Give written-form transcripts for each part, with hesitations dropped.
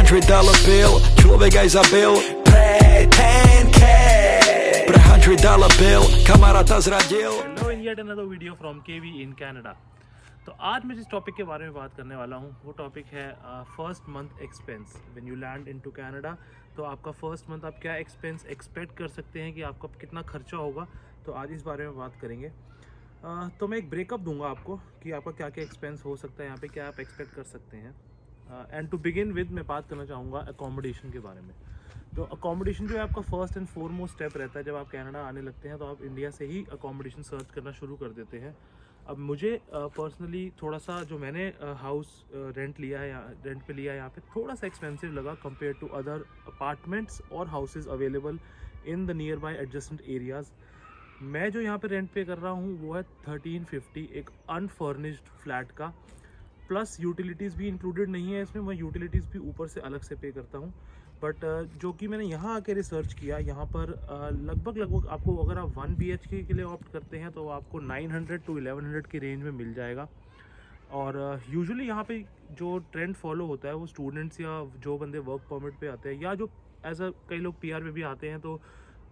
$100 bill, człowiek Izabel, pretend But $100 bill, kamarata zradil. Hello in yet another video from KV in Canada. तो आज मैं जिस topic के बारे में बात करने वाला हूँ वो टॉपिक है first month expense when you land into Canada. तो आपका फर्स्ट मंथ आप क्या एक्सपेंस एक्सपेक्ट कर सकते हैं कि आपका कितना खर्चा होगा, तो आज इस बारे में बात करेंगे। तो मैं एक ब्रेकअप दूंगा आपको कि आपका क्या क्या एक्सपेंस हो सकता है, यहाँ पे क्या आप एक्सपेक्ट कर सकते हैं। एंड टू बिगिन विद मैं बात करना चाहूँगा अकोमोडेशन के बारे में। तो अकोमोडेशन जो है आपका फर्स्ट एंड फोरमोस्ट स्टेप रहता है। जब आप कनाडा आने लगते हैं तो आप इंडिया से ही अकोमोडेशन सर्च करना शुरू कर देते हैं। अब मुझे पर्सनली थोड़ा सा जो मैंने हाउस रेंट लिया है, रेंट पे लिया है, यहाँ पे थोड़ा सा एक्सपेंसिव लगा कंपेयर टू अदर अपार्टमेंट्स और houses available in the near by adjacent areas. मैं जो यहाँ पे रेंट पे कर रहा हूँ वो है 1350 एक अनफर्निश्ड फ्लैट का, प्लस यूटिलिटीज़ भी इंक्लूडेड नहीं है इसमें। मैं यूटिलिटीज़ भी ऊपर से अलग से पे करता हूँ। बट जो कि मैंने यहाँ आके रिसर्च किया, यहाँ पर लगभग आपको अगर आप 1 BHK के लिए ऑप्ट करते हैं तो आपको 900 to 1100 की रेंज में मिल जाएगा। और यूजुअली यहाँ पे जो ट्रेंड फॉलो होता है वो स्टूडेंट्स या जो बंदे वर्क परमिट पे आते हैं या जो एज अ कई लोग PR पे भी आते हैं, तो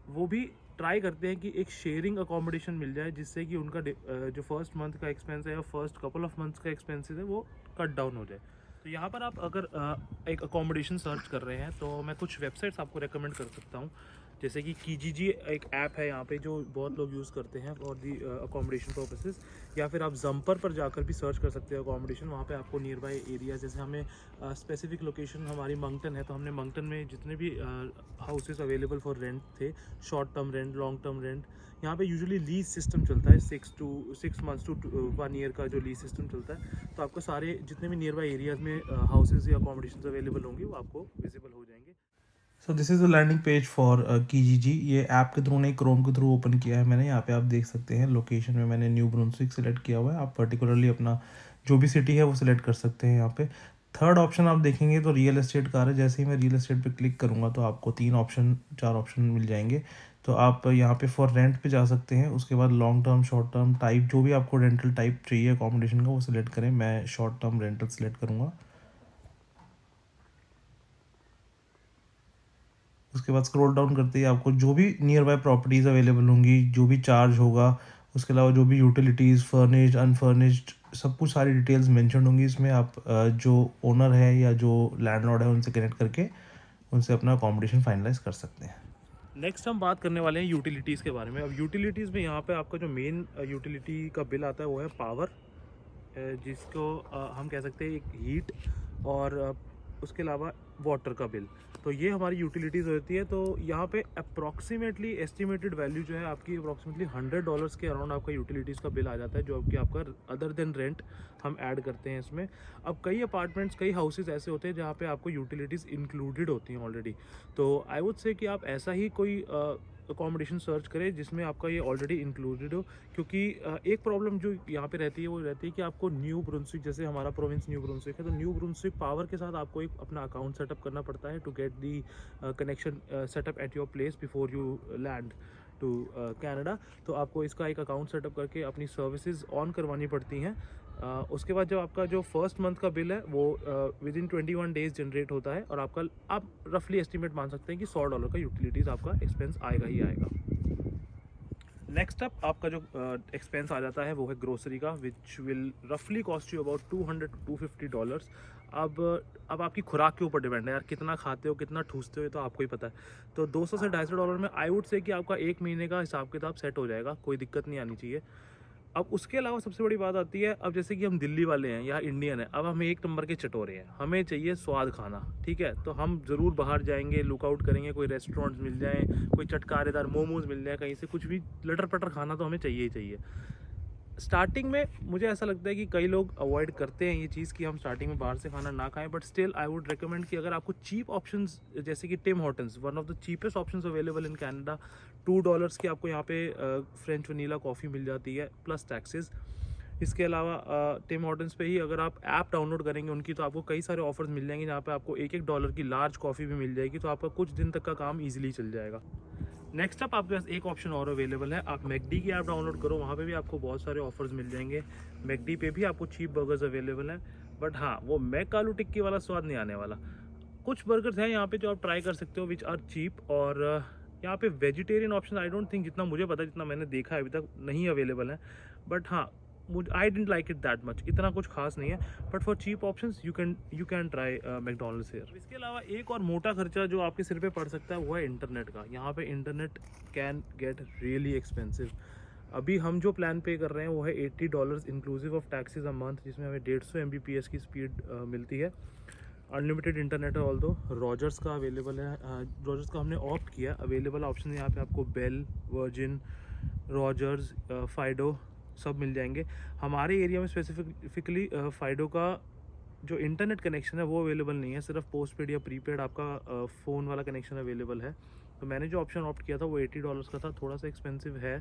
वो भी ट्राई करते हैं कि एक शेयरिंग अकोमोडेशन मिल जाए, जिससे कि उनका जो फर्स्ट मंथ का एक्सपेंस है या फर्स्ट कपल ऑफ मंथ्स का एक्सपेंसेस है वो कट डाउन हो जाए। तो यहाँ पर आप अगर एक अकोमोडेशन सर्च कर रहे हैं तो मैं कुछ वेबसाइट्स आपको रेकमेंड कर सकता हूँ, जैसे कि कीजीजी एक ऐप है यहाँ पे जो बहुत लोग यूज़ करते हैं फॉर दी अकोमोडेशन पर्पसेस, या फिर आप जंपर पर जाकर भी सर्च कर सकते हैं अकोमोडेशन। वहाँ पे आपको नियर बाय एरिया, जैसे हमें स्पेसिफिक लोकेशन हमारी मंगटन है तो हमने मंगटन में जितने भी हाउसेस अवेलेबल फॉर रेंट थे, short term rent, long term rent, यहाँ पे यूजुअली लीज सिस्टम चलता है 6 months to 1 year का जो लीज सिस्टम चलता है। तो आपको सारे जितने भी नियर बाय एरियाज़ में हाउसेज या अकोमोडेशन अवेलेबल होंगे वो आपको विजिबल हो जाएंगे। So this is the landing page for Kijiji. ये ऐप के थ्रू नहीं, क्रोम के थ्रू ओपन किया है मैंने। यहाँ पे आप देख सकते हैं लोकेशन में मैंने न्यू ब्रुंसविक सेलेक्ट किया हुआ है। आप पर्टिकुलरली अपना जो भी सिटी है वो सिलेक्ट कर सकते हैं। यहाँ पे थर्ड ऑप्शन आप देखेंगे तो रियल एस्टेट कार है। जैसे ही मैं रियल एस्टेट पे क्लिक करूँगा तो आपको 4 ऑप्शन मिल जाएंगे। तो आप यहाँ पे फॉर रेंट पे जा सकते हैं। उसके बाद long term, short term, type जो भी आपको रेंटल टाइप चाहिए अकोमोडेशन का वो सिलेक्ट करें। मैं शॉर्ट टर्म रेंटल सिलेक्ट करूँगा। उसके बाद स्क्रॉल डाउन करते ही आपको जो भी नियर बाय प्रॉपर्टीज़ अवेलेबल होंगी, जो भी चार्ज होगा, उसके अलावा जो भी यूटिलिटीज़, फर्निश्ड, अनफर्निश्ड, सब कुछ सारी डिटेल्स मेंशन होंगी इसमें। आप जो ओनर है या जो लैंडलॉर्ड है उनसे कनेक्ट करके उनसे अपना अकोमोडेशन फाइनलाइज कर सकते हैं। नेक्स्ट हम बात करने वाले हैं यूटिलिटीज़ के बारे में। अब यूटिलिटीज़ में यहाँ पे आपका जो मेन यूटिलिटी का बिल आता है वो है पावर, जिसको हम कह सकते हैं एक हीट, और उसके अलावा वाटर का बिल। तो ये हमारी यूटिलिटीज़ होती है। तो यहाँ पे अप्रॉक्सीमेटली एस्टिमेटेड वैल्यू जो है आपकी अप्रॉक्सीमेटली $100 के अराउंड आपका यूटिलिटीज़ का बिल आ जाता है, जो कि आपका अदर देन रेंट हम ऐड करते हैं इसमें। अब कई अपार्टमेंट्स, कई हाउसेज ऐसे होते हैं जहाँ पे आपको यूटिलिटीज़ इंक्लूडेड होती हैं ऑलरेडी। तो आई वुड से कि आप ऐसा ही कोई अकोमोडेशन सर्च करें जिसमें आपका ये ऑलरेडी इंक्लूडेड हो, क्योंकि एक प्रॉब्लम जो यहाँ पे रहती है वो रहती है कि आपको न्यू ब्रुंसविक, जैसे हमारा प्रोविंस न्यू ब्रुंसविक है, तो न्यू ब्रुंसविक पावर के साथ आपको एक अपना अकाउंट सेटअप करना पड़ता है to get the connection setup at your place before you land to Canada. तो आपको इसका एक अकाउंट सेटअप करके अपनी सर्विसेज ऑन करवानी पड़ती हैं। उसके बाद जब आपका जो फर्स्ट मंथ का बिल है वो विद इन 21 डेज जनरेट होता है, और आप रफली एस्टिमेट मान सकते हैं कि $100 का यूटिलिटीज़ आपका एक्सपेंस आएगा ही आएगा। नेक्स्ट अप आपका जो एक्सपेंस आ जाता है वो है ग्रोसरी का, विच विल रफली कॉस्ट यू अबाउट $200 to $250। अब आपकी खुराक के ऊपर डिपेंड है यार, कितना खाते हो, कितना ठूसते हो, तो आपको ही पता है। तो $200 से $250 में आई वुड से कि आपका एक महीने का हिसाब किताब सेट हो जाएगा, कोई दिक्कत नहीं आनी चाहिए। अब उसके अलावा सबसे बड़ी बात आती है, अब जैसे कि हम दिल्ली वाले हैं या इंडियन है, अब हम एक नंबर के चटोरे हैं, हमें चाहिए स्वाद खाना, ठीक है। तो हम ज़रूर बाहर जाएंगे, लुकआउट करेंगे, कोई रेस्टोरेंट्स मिल जाए, कोई चटकारेदार मोमोज मिल जाए कहीं से, कुछ भी लटर पटर खाना तो हमें चाहिए ही चाहिए। स्टार्टिंग में मुझे ऐसा लगता है कि कई लोग अवॉइड करते हैं ये चीज़ कि हम स्टार्टिंग में बाहर से खाना ना खाएं, but still I would recommend कि अगर आपको चीप ऑप्शंस, जैसे कि Tim Hortons, one of the cheapest options available in Canada, $2 की आपको यहाँ पे फ्रेंच वनीला कॉफ़ी मिल जाती है प्लस टैक्सेस। इसके अलावा टिम हॉर्टन्स पे ही अगर आप ऐप डाउनलोड करेंगे उनकी, तो आपको कई सारे ऑफर्स मिल जाएंगे जहाँ पे आपको $1 की लार्ज कॉफ़ी भी मिल जाएगी, तो आपका कुछ दिन तक का काम ईजिली चल जाएगा। नेक्स्ट अप आपके पास एक ऑप्शन और अवेलेबल है, आप मैकडी की ऐप डाउनलोड करो, वहाँ पे भी आपको बहुत सारे ऑफर्स मिल जाएंगे। मैकडी पे भी आपको चीप बर्गर्स अवेलेबल हैं, बट हाँ, वो मैक आलू टिक्की वाला स्वाद नहीं आने वाला। कुछ बर्गर्स हैं यहाँ पे जो आप ट्राई कर सकते हो विच आर चीप, और यहाँ पे vegetarian option I don't think, जितना मुझे पता, जितना मैंने देखा है अभी तक, नहीं अवेलेबल है। बट हाँ, I didn't like it that much, इतना कुछ खास नहीं है। But for cheap options you can try McDonald's here. इसके अलावा एक और मोटा खर्चा जो आपके सिर पे पड़ सकता है वो है इंटरनेट का। यहाँ पे internet can get really expensive. अभी हम जो प्लान पे कर रहे हैं वो है $80 inclusive of taxes a month, जिसमें हमें 150 Mbps की स्पीड मिलती है। अनलिमिटेड इंटरनेट है, ऑल्दो रॉजर्स का अवेलेबल है। रॉजर्स का हमने ऑप्ट किया। अवेलेबल ऑप्शन यहाँ पे आपको बेल, वर्जिन, रॉजर्स, फाइडो सब मिल जाएंगे। हमारे एरिया में स्पेसिफिकली फाइडो का जो इंटरनेट कनेक्शन है वो अवेलेबल नहीं है, सिर्फ पोस्ट पेड या प्रीपेड आपका फ़ोन वाला कनेक्शन अवेलेबल है। तो मैंने जो ऑप्शन ऑप्ट किया था वो $80 का था, थोड़ा सा एक्सपेंसिव है,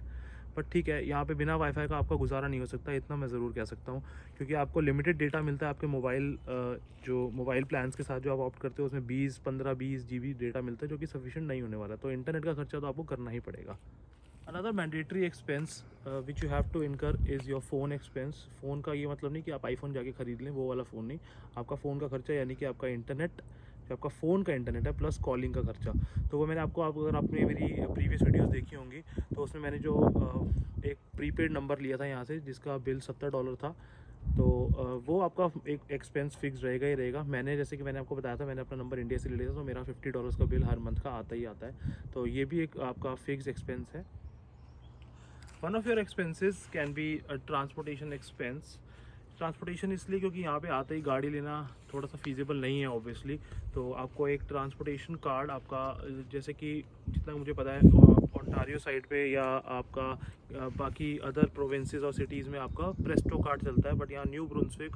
बट ठीक है। यहाँ पे बिना वाईफाई का आपका गुजारा नहीं हो सकता, इतना मैं ज़रूर कह सकता हूँ, क्योंकि आपको लिमिटेड डेटा मिलता है आपके मोबाइल प्लान्स के साथ जो आप ऑप्ट करते हो, उसमें 15-20 GB डेटा मिलता है, जो कि सफिशिएंट नहीं होने वाला। तो इंटरनेट का खर्चा तो आपको करना ही पड़ेगा। Another mandatory expense which you have to incur is your phone expense. Phone का ये मतलब नहीं कि आप आईफोन जाके ख़रीद लें, वो वाला फ़ोन नहीं। आपका फ़ोन का खर्चा यानी कि आपका इंटरनेट, जो आपका फ़ोन का इंटरनेट है, प्लस कॉलिंग का खर्चा। तो वो मैंने अगर आपने मेरी प्रीवियस वीडियोस देखी होंगी तो उसमें मैंने जो एक प्रीपेड नंबर लिया था यहाँ से, जिसका बिल $70 था, तो वो आपका एक एक्सपेंस फिक्स रहेगा ही रहेगा। जैसे कि मैंने आपको बताया था, मैंने अपना नंबर इंडिया से ले लिया था, तो मेरा $50 का बिल हर मंथ का आता ही आता है। तो ये भी एक आपका फिक्स एक्सपेंस है। One of your expenses can be transportation expense. Transportation इसलिए क्योंकि यहाँ पे आते ही गाड़ी लेना थोड़ा सा फीजिबल नहीं है ऑब्वियसली। तो आपको एक ट्रांसपोर्टेशन कार्ड आपका, जैसे कि जितना मुझे पता है ओंटारियो साइड पे या आपका बाकी अदर प्रोविंसेस और सिटीज़ में आपका प्रेस्टो कार्ड चलता है, बट यहाँ न्यू ब्रुंसविक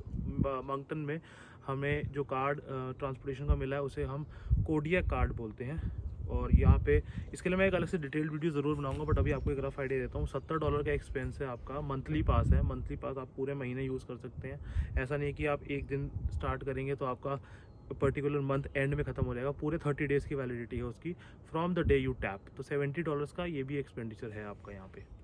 मंगटन में हमें जो कार्ड ट्रांसपोर्टेशन का मिला है उसे हम कोडियक कार्ड बोलते हैं। और यहाँ पे इसके लिए मैं एक अलग से डिटेल्ड वीडियो ज़रूर बनाऊंगा, बट अभी आपको एक रफ आइडिया देता हूँ। $70 का एक्सपेंस है आपका। मंथली पास है, मंथली पास आप पूरे महीने यूज़ कर सकते हैं। ऐसा नहीं कि आप एक दिन स्टार्ट करेंगे तो आपका पर्टिकुलर मंथ एंड में ख़त्म हो जाएगा। पूरे 30 डेज़ की वैलिडिटी है उसकी, from the day you tap. तो $70 का ये भी एक्सपेंडिचर है आपका यहाँ पे।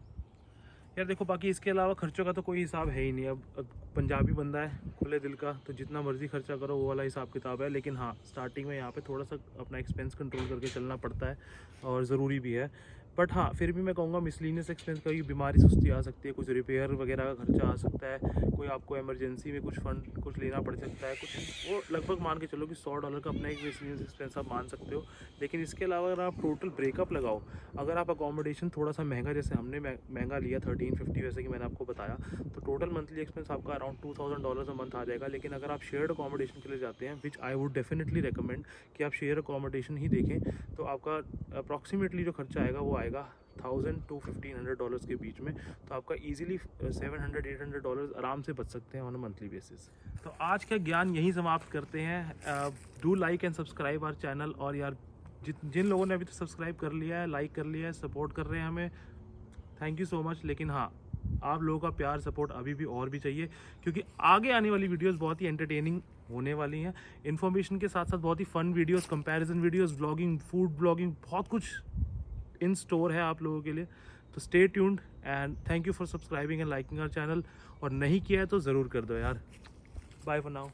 यार देखो, बाकी इसके अलावा खर्चों का तो कोई हिसाब है ही नहीं। अब पंजाबी बंदा है खुले दिल का, तो जितना मर्जी खर्चा करो वो वाला हिसाब किताब है। लेकिन हाँ, स्टार्टिंग में यहाँ पे थोड़ा सा अपना एक्सपेंस कंट्रोल करके चलना पड़ता है, और ज़रूरी भी है। बट हाँ, फिर भी मैं कहूँगा मिसलिनियस एक्सपेंस, कभी बीमारी सुस्ती आ सकती है, कुछ रिपेयर वगैरह का खर्चा आ सकता है, कोई आपको इमरजेंसी में कुछ लेना पड़ सकता है, कुछ वो लगभग मान के चलो कि $100 का अपना एक मिसलिनियस एक्सपेंस आप मान सकते हो। लेकिन इसके अलावा अगर आप टोटल ब्रेकअप लगाओ, अगर आप अकोमोडेशन थोड़ा सा महंगा, जैसे हमने महंगा लिया 1350 वैसे कि मैंने आपको बताया, तो टोटल मंथली एक्सपेंस आपका अराउंड $2000 अ मंथ आ जाएगा। लेकिन अगर आप शेयर्ड अकोमोडेशन के लिए जाते हैं, विच आई वुड डेफिनेटली रिकमेंड कि आप शेयर अकोमोडेशन ही देखें, तो आपका अप्रॉक्सीमेटली जो खर्चा आएगा वो आएगा $1000 to $1500 के बीच में। तो आपका इजीली $700-800 आराम से बच सकते हैं ऑन अ मंथली बेसिस। तो आज का ज्ञान यहीं समाप्त करते हैं। Do like and subscribe our channel. और यार जिन लोगों ने अभी तक सब्सक्राइब कर लिया है, लाइक कर लिया है, सपोर्ट कर रहे हैं हमें, थैंक यू सो मच। लेकिन हाँ, आप लोगों का प्यार सपोर्ट अभी भी और भी चाहिए, क्योंकि आगे आने वाली वीडियोस बहुत ही एंटरटेनिंग होने वाली हैं। इन्फॉर्मेशन के साथ साथ बहुत ही fun videos, comparison videos, vlogging, food blogging, बहुत कुछ इन स्टोर है आप लोगों के लिए। तो stay tuned and thank you for subscribing and liking our channel. और नहीं किया है तो ज़रूर कर दो यार। Bye for now.